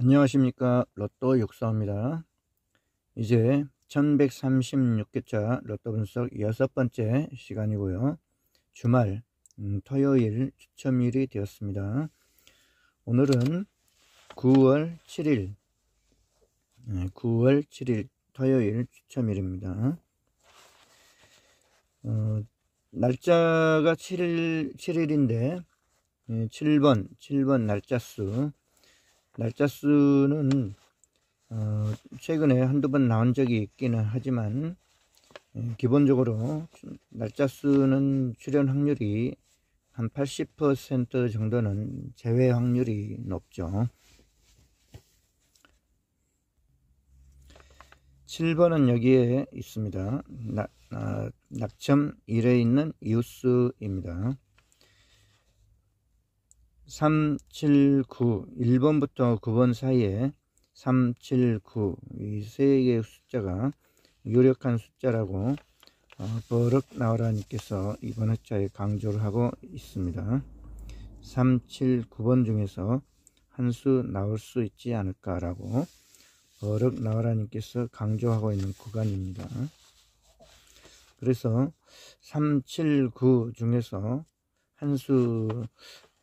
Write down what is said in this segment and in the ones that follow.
안녕하십니까. 로또 육사입니다. 이제 1136개차 로또 분석 6번째 시간이고요. 주말 토요일 추첨일이 되었습니다. 오늘은 9월 7일 9월 7일 토요일 추첨일입니다. 날짜가 7일인데 7번 날짜수는 최근에 한두 번 나온 적이 있기는 하지만 기본적으로 날짜수는 출현 확률이 한 80% 정도는 제외 확률이 높죠. 7번은 여기에 있습니다. 낙점 1에 있는 이웃수입니다. 3, 7, 9 1번부터 9번 사이에 3, 7, 9 이 세 개의 숫자가 유력한 숫자라고 버럭 나오라 님께서 이번 회차에 강조를 하고 있습니다. 3, 7, 9번 중에서 한 수 나올 수 있지 않을까 라고 버럭 나오라 님께서 강조하고 있는 구간입니다. 그래서 3, 7, 9 중에서 한 수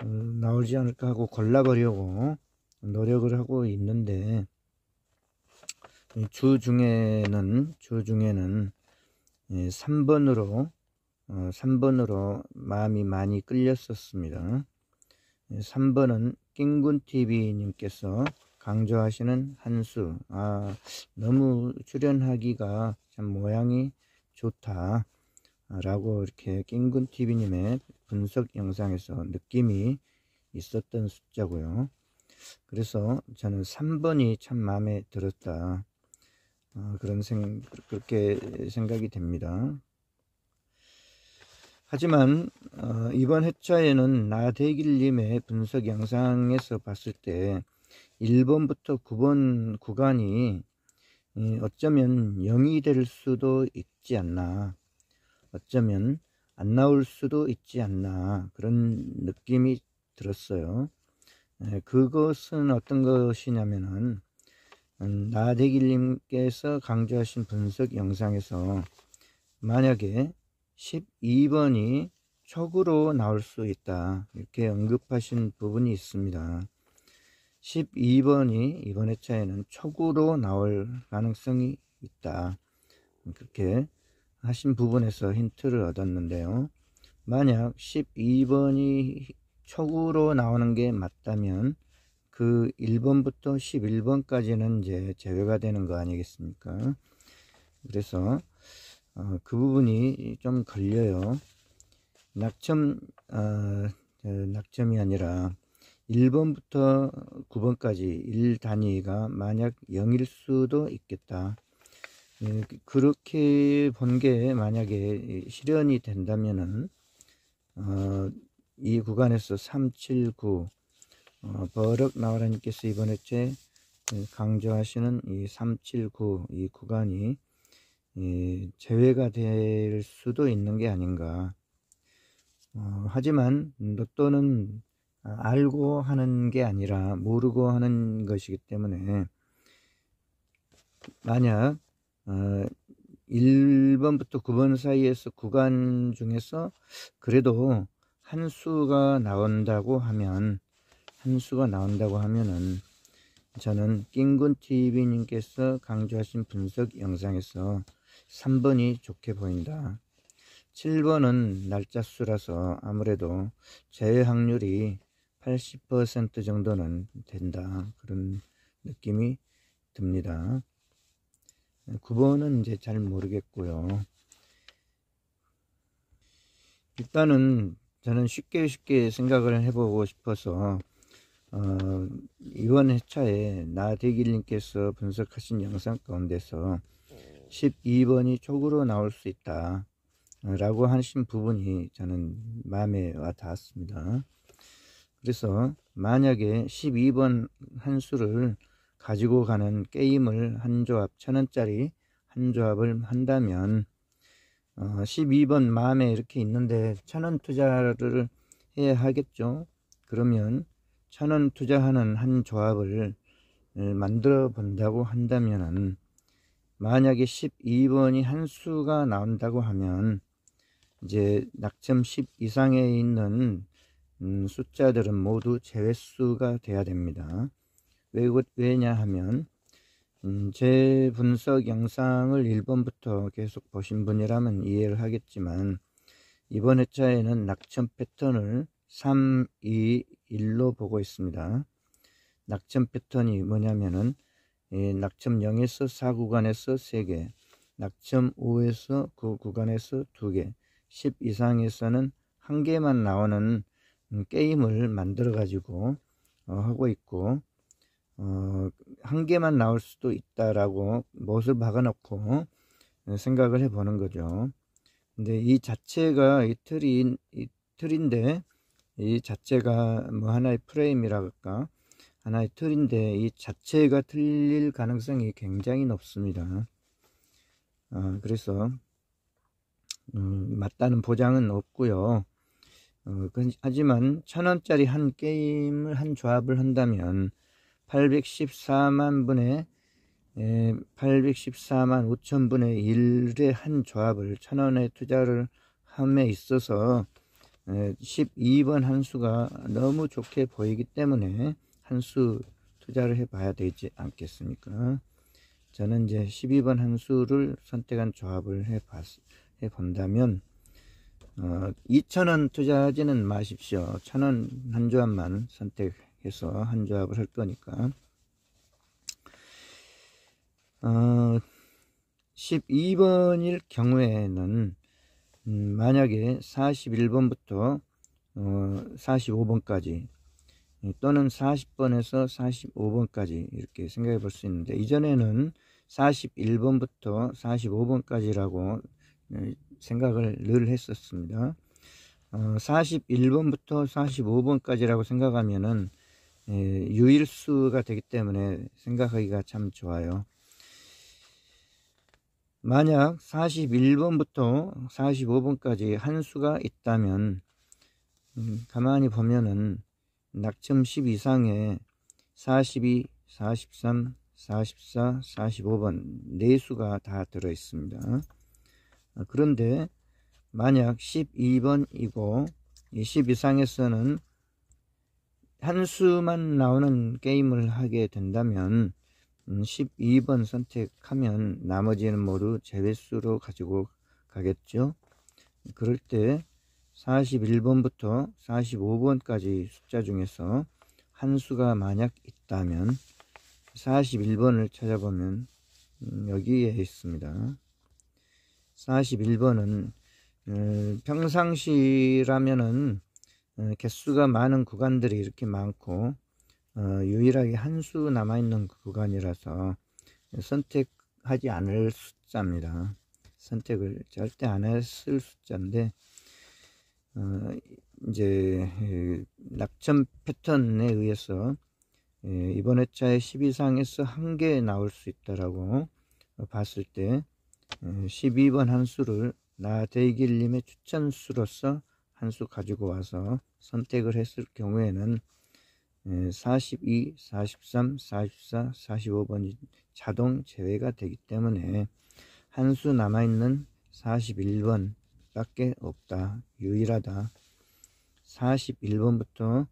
나오지 않을까 하고 골라보려고 노력을 하고 있는데 주 중에는 3번으로 마음이 많이 끌렸었습니다. 3번은 낑군TV 님께서 강조하시는 한수, 너무 출연하기가 참 모양이 좋다 라고 이렇게 낑군TV 님의 분석 영상에서 느낌이 있었던 숫자고요. 그래서 저는 3번이 참 마음에 들었다. 그렇게 생각이 됩니다. 하지만 이번 회차에는 나대길님의 분석 영상에서 봤을 때 1번부터 9번 구간이 어쩌면 0이 될 수도 있지 않나, 어쩌면 안 나올 수도 있지 않나, 그런 느낌이 들었어요. 그것은 어떤 것이냐면은 나대길님께서 강조하신 분석 영상에서 만약에 12번이 촉으로 나올 수 있다 이렇게 언급하신 부분이 있습니다. 12번이 이번 회차에는 촉으로 나올 가능성이 있다 그렇게 하신 부분에서 힌트를 얻었는데요. 만약 12번이 촉으로 나오는 게 맞다면 그 1번부터 11번까지는 이제 제외가 되는 거 아니겠습니까? 그래서 그 부분이 좀 걸려요. 낙점이 아니라 1번부터 9번까지 1단위가 만약 0일 수도 있겠다. 그렇게 본 게 만약에 실현이 된다면은 이 구간에서 3, 7, 9 버럭 나오라 님께서 이번 회차에 강조하시는 이 3, 7, 9 이 구간이 제외가 될 수도 있는 게 아닌가. 하지만 로또는 알고 하는 게 아니라 모르고 하는 것이기 때문에 만약 1번부터 9번 사이에서 구간 중에서 그래도 한 수가 나온다고 하면은 저는 낑군TV 님께서 강조하신 분석 영상에서 3번이 좋게 보인다. 7번은 날짜수라서 아무래도 제외 확률이 80% 정도는 된다 그런 느낌이 듭니다. 9번은 이제 잘 모르겠고요. 일단은 저는 쉽게 생각을 해보고 싶어서 이번 회차에 나대길님께서 분석하신 영상 가운데서 12번이 촉으로 나올 수 있다 라고 하신 부분이 저는 마음에 와 닿았습니다. 그래서 만약에 12번 한 수를 가지고 가는 게임을 한 조합 1000원짜리 한 조합을 한다면 12번 마음에 이렇게 있는데 1000원 투자를 해야 하겠죠. 그러면 1000원 투자하는 한 조합을 만들어 본다고 한다면은, 만약에 12번이 한 수가 나온다고 하면 이제 낙점 10 이상에 있는 숫자들은 모두 제외수가 돼야 됩니다. 왜냐 하면 제 분석 영상을 1번부터 계속 보신 분이라면 이해를 하겠지만, 이번 회차에는 낙점 패턴을 3, 2, 1로 보고 있습니다. 낙점 패턴이 뭐냐면은 낙점 0에서 4 구간에서 3개, 낙점 5에서 9 구간에서 2개, 10 이상에서는 1개만 나오는 게임을 만들어 가지고 하고 있고, 1개만 나올 수도 있다라고 못을 박아 놓고 생각을 해 보는 거죠. 근데 이 자체가 이 틀인데, 이 자체가 뭐 하나의 프레임이랄까, 하나의 틀인데 이 자체가 틀릴 가능성이 굉장히 높습니다. 그래서 맞다는 보장은 없고요. 하지만 1000원짜리 한 게임을 한 조합을 한다면 814만 5천분의 1의 한 조합을 1000원에 투자를 함에 있어서 12번 한 수가 너무 좋게 보이기 때문에 한 수 투자를 해 봐야 되지 않겠습니까? 저는 이제 12번 한 수를 선택한 조합을 해 본다면 2,000원 투자하지는 마십시오. 1,000원 한 조합만 선택해서 한 조합을 할 거니까. 12번일 경우에는 만약에 41번부터 45번까지 또는 40번에서 45번까지 이렇게 생각해 볼 수 있는데, 이전에는 41번부터 45번까지라고 생각을 늘 했었습니다. 41번부터 45번까지라고 생각하면은 유일수가 되기 때문에 생각하기가 참 좋아요. 만약 41번부터 45번까지 한 수가 있다면 가만히 보면은 낙점 10 이상에 42, 43, 44, 45번 네 수가 다 들어 있습니다. 그런데 만약 12번이고 10 이상에서는 한 수만 나오는 게임을 하게 된다면 12번 선택하면 나머지는 모두 제외수로 가지고 가겠죠. 그럴 때 41번부터 45번까지 숫자 중에서 한 수가 만약 있다면 41번을 찾아보면 여기에 있습니다. 41번은 평상시라면은 개수가 많은 구간들이 이렇게 많고 유일하게 한 수 남아있는 구간이라서 선택하지 않을 숫자입니다. 선택을 절대 안 했을 숫자인데, 이제 낙점 패턴에 의해서 이번 회차에 10 이상에서 1개 나올 수 있다라고 봤을 때 12번 한 수를 나대길님의 추천수로서 한 수 가지고 와서 선택을 했을 경우에는 42, 43, 44, 45번이 자동 제외가 되기 때문에 한 수 남아있는 41번 밖에 없다. 유일하다. 41번부터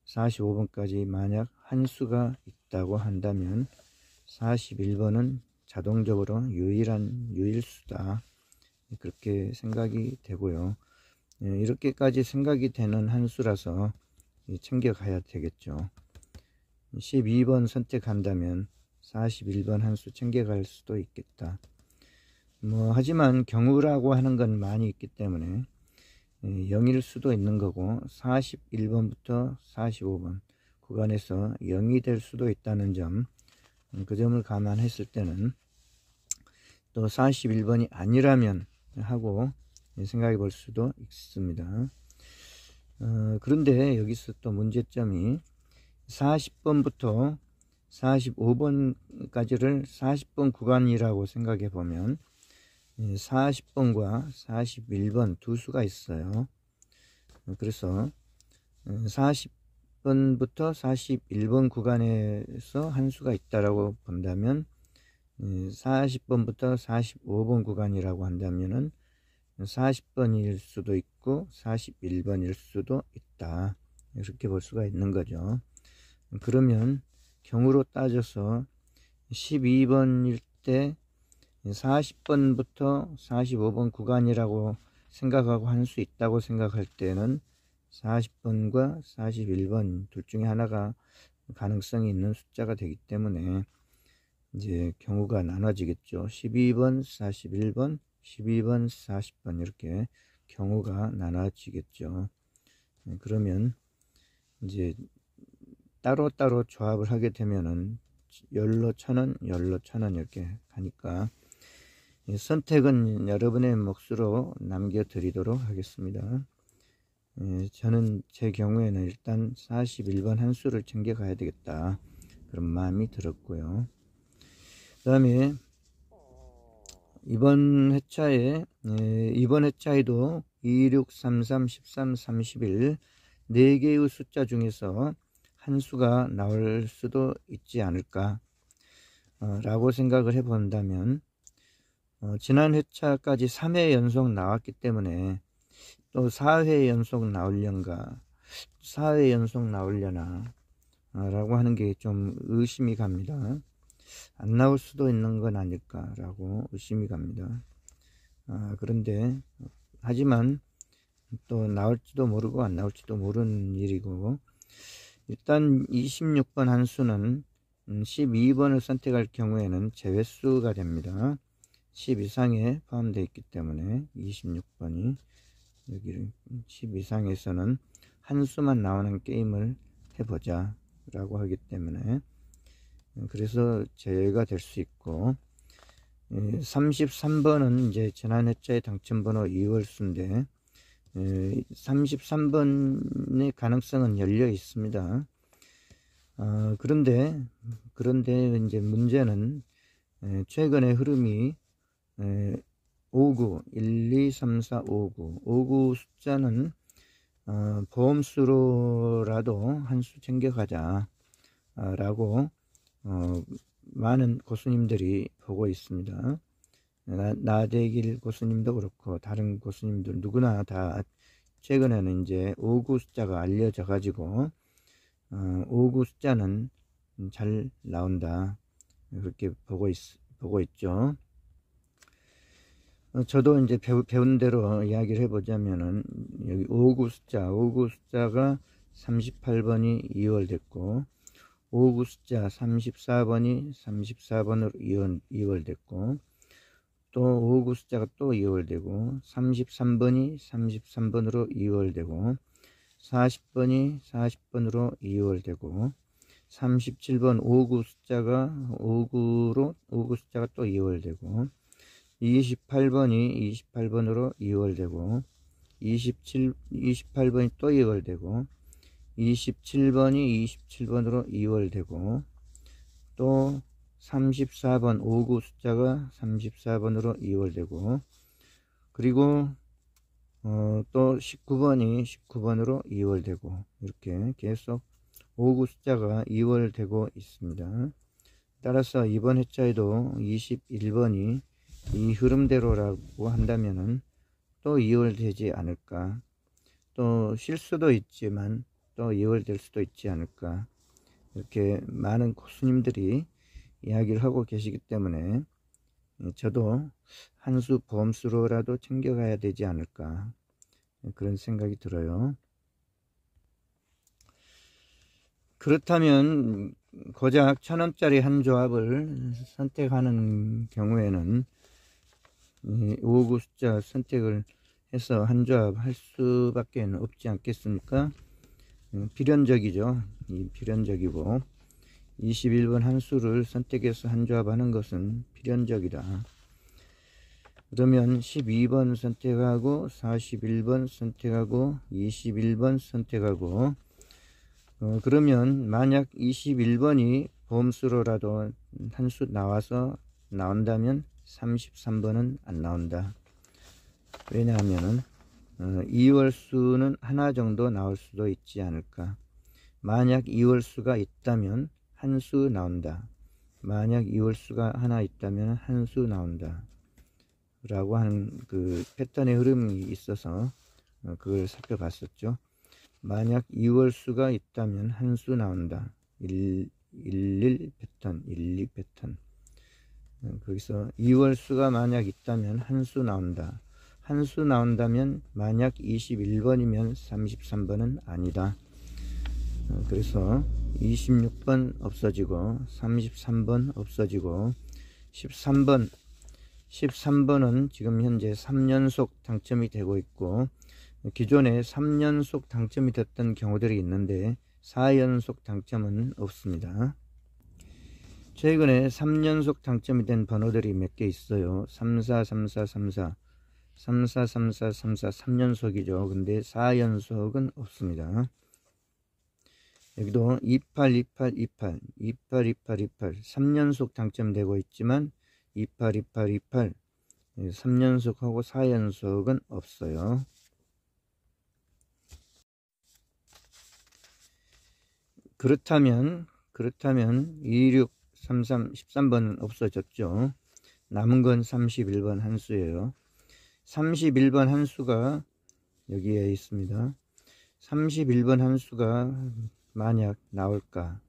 45번까지 만약 한 수가 있다고 한다면 41번은 자동적으로 유일한 유일수다. 그렇게 생각이 되고요. 이렇게까지 생각이 되는 한 수라서 챙겨가야 되겠죠. 12번 선택한다면 41번 한 수 챙겨갈 수도 있겠다. 하지만 경우라고 하는 건 많이 있기 때문에 0일 수도 있는 거고 41번부터 45번 구간에서 0이 될 수도 있다는 점, 그 점을 감안했을 때는 또 41번이 아니라면 하고 생각해 볼 수도 있습니다. 그런데 여기서 또 문제점이 40번부터 45번까지를 40번 구간이라고 생각해 보면 40번과 41번 두 수가 있어요. 그래서 40번 40번부터 41번 구간에서 한 수가 있다라고 본다면 40번부터 45번 구간이라고 한다면은 40번일 수도 있고 41번일 수도 있다. 이렇게 볼 수가 있는 거죠. 그러면 경우로 따져서 12번일 때 40번부터 45번 구간이라고 생각하고 한 수 있다고 생각할 때는 40번과 41번 둘 중에 하나가 가능성이 있는 숫자가 되기 때문에 이제 경우가 나눠지겠죠. 12번, 41번, 12번, 40번 이렇게 경우가 나눠지겠죠. 그러면 이제 따로따로 조합을 하게 되면은 열로 1000원, 열로 1000원 이렇게 가니까 선택은 여러분의 몫으로 남겨드리도록 하겠습니다. 저는 제 경우에는 일단 41번 한 수를 챙겨가야 되겠다 그런 마음이 들었고요. 그 다음에 이번 회차에도 2, 6, 3, 3, 13, 31 4개의 숫자 중에서 한 수가 나올 수도 있지 않을까 라고 생각을 해 본다면 지난 회차까지 3회 연속 나왔기 때문에 또 4회 연속 나오려나 4회 연속 나오려나 라고 하는 게 좀 의심이 갑니다. 안 나올 수도 있는 건 아닐까 라고 의심이 갑니다. 그런데 하지만 또 나올지도 모르고 안 나올지도 모르는 일이고, 일단 26번 한 수는 12번을 선택할 경우에는 제외수가 됩니다. 10 이상에 포함되어 있기 때문에 26번이 여기 10 이상에서는 한 수만 나오는 게임을 해보자 라고 하기 때문에 그래서 제외가 될 수 있고, 33번은 이제 지난 회차의 당첨번호 2월수인데 33번의 가능성은 열려 있습니다. 그런데 이제 문제는 최근의 흐름이 59, 1, 2, 3, 4, 59 숫자는 보험수로라도 한 수 챙겨가자 라고 많은 고수님들이 보고 있습니다. 나대길 고수님도 그렇고 다른 고수님들 누구나 다 최근에는 이제 59 숫자가 알려져 가지고 59 숫자는 잘 나온다 그렇게 보고 있죠. 저도 이제 배운 대로 이야기를 해보자면은 여기 59 숫자가 38번이 2월 됐고, 59 숫자 34번이 34번으로 2월 됐고, 또 59 숫자가 또 2월 되고, 33번이 33번으로 2월 되고, 40번이 40번으로 2월 되고, 37번 59 숫자가 59 숫자가 또 2월 되고, 28번이 28번으로 2월 되고, 28번이 또 2월 되고, 27번이 27번으로 2월 되고, 또 34번 59 숫자가 34번으로 2월 되고, 그리고 또 19번이 19번으로 2월 되고, 이렇게 계속 59 숫자가 2월 되고 있습니다. 따라서 이번 회차에도 21번이 이 흐름대로라고 한다면은 또 2월 되지 않을까, 또 쉴 수도 있지만 또 2월 될 수도 있지 않을까, 이렇게 많은 고수님들이 이야기를 하고 계시기 때문에 저도 한 수 보험수로라도 챙겨가야 되지 않을까 그런 생각이 들어요. 그렇다면 고작 1000원짜리 한 조합을 선택하는 경우에는 59 숫자 선택을 해서 한 조합 할 수밖에 없지 않겠습니까? 필연적이죠. 필연적이고 21번 한 수를 선택해서 한 조합 하는 것은 필연적이다. 그러면 12번 선택하고 41번 선택하고 21번 선택하고 그러면 만약 21번이 보험수로라도 한 수 나온다면 33번은 안 나온다. 왜냐하면은 2월 수는 하나 정도 나올 수도 있지 않을까. 만약 2월수가 있다면 한 수 나온다. 만약 2월수가 하나 있다면 한 수 나온다. 라고 하는 그 패턴의 흐름이 있어서 그걸 살펴봤었죠. 만약 2월수가 있다면 한 수 나온다. 11 패턴, 12 패턴. 거기서 2월수가 만약 있다면 한 수 나온다. 한 수 나온다면 만약 21번이면 33번은 아니다. 그래서 26번 없어지고 33번 없어지고 13번은 지금 현재 3연속 당첨이 되고 있고, 기존에 3연속 당첨이 됐던 경우들이 있는데 4연속 당첨은 없습니다. 최근에 3연속 당첨이 된 번호들이 몇 개 있어요. 343434 343434 3연속이죠. 근데 4연속은 없습니다. 여기도 282828 282828 3연속 당첨되고 있지만 282828 3연속하고 4연속은 없어요. 그렇다면 2633 13번은 없어졌죠. 남은 건 31번 한 수예요. 31번 한 수가 여기에 있습니다. 31번 한 수가 만약 나올까?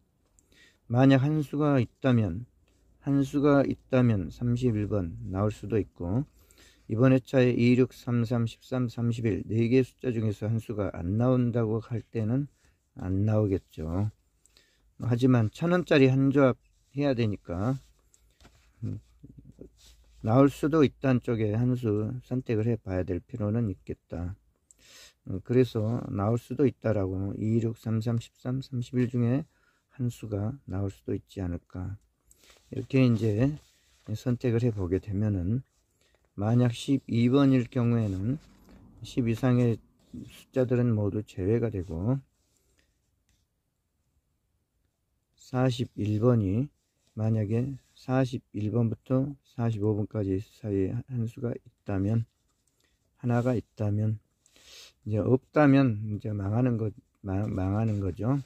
만약 한 수가 있다면 31번 나올 수도 있고, 이번 회차에 26, 33, 13, 31 4개의 숫자 중에서 한 수가 안 나온다고 할 때는 안 나오겠죠. 하지만 1000원짜리 한 조합 해야 되니까 나올 수도 있다는 쪽에 한 수 선택을 해 봐야 될 필요는 있겠다. 그래서 나올 수도 있다라고 26, 33, 13, 31 중에 한 수가 나올 수도 있지 않을까. 이렇게 이제 선택을 해 보게 되면은, 만약 12번일 경우에는 10 이상의 숫자들은 모두 제외가 되고 41번이 만약에 41번부터 45번까지 사이에 한 수가 있다면, 하나가 있다면, 이제 없다면 이제 망하는 거죠.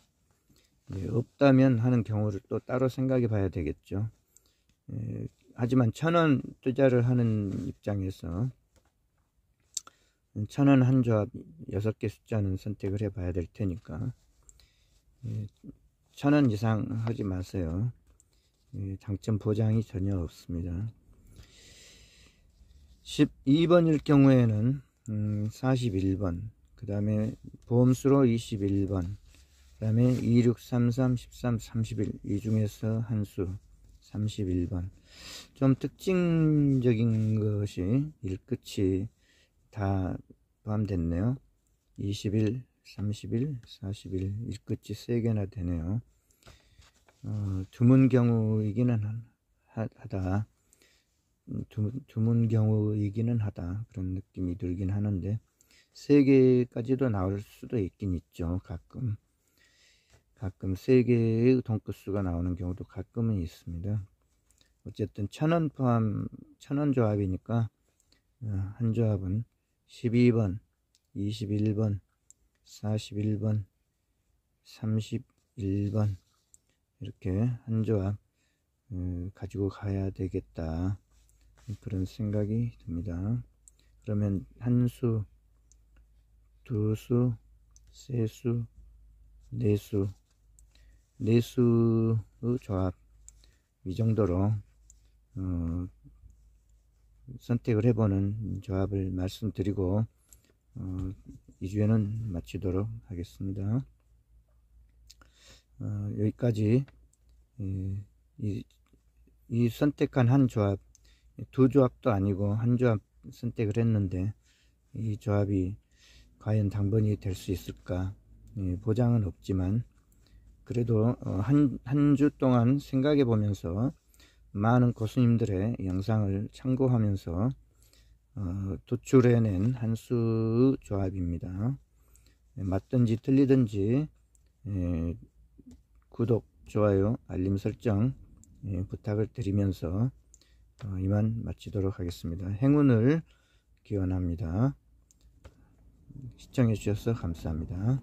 없다면 하는 경우를 또 따로 생각해 봐야 되겠죠. 하지만 1000원 투자를 하는 입장에서 1000원 한 조합 6개 숫자는 선택을 해 봐야 될 테니까 1000원 이상 하지 마세요. 당첨 보장이 전혀 없습니다. 12번일 경우에는 41번, 그 다음에 보험수로 21번, 그 다음에 26, 33, 13, 31 이 중에서 한 수 31번. 좀 특징적인 것이 일끝이 다 포함됐네요. 21, 31, 41 일끝이 3개나 되네요. 드문 경우이기는 하다. 드문 경우이기는 하다. 그런 느낌이 들긴 하는데 3개까지도 나올 수도 있긴 있죠. 가끔 3개의 동끝수가 나오는 경우도 가끔은 있습니다. 어쨌든 1000원 포함 1000원 조합이니까 한 조합은 12번, 21번, 41번, 31번 이렇게 한 조합 가지고 가야 되겠다, 그런 생각이 듭니다. 그러면 한 수, 두 수, 세 수, 네 수, 네 수의 조합 이 정도로 선택을 해보는 조합을 말씀드리고 2주에는 마치도록 하겠습니다. 여기까지 이 선택한 한 조합, 두 조합도 아니고 한 조합 선택을 했는데 이 조합이 과연 당번이 될 수 있을까, 보장은 없지만 그래도 한 주 동안 생각해 보면서 많은 고수님들의 영상을 참고하면서 도출해낸 한 수 조합입니다. 맞든지 틀리든지 구독, 좋아요, 알림 설정 부탁을 드리면서 이만 마치도록 하겠습니다. 행운을 기원합니다. 시청해 주셔서 감사합니다.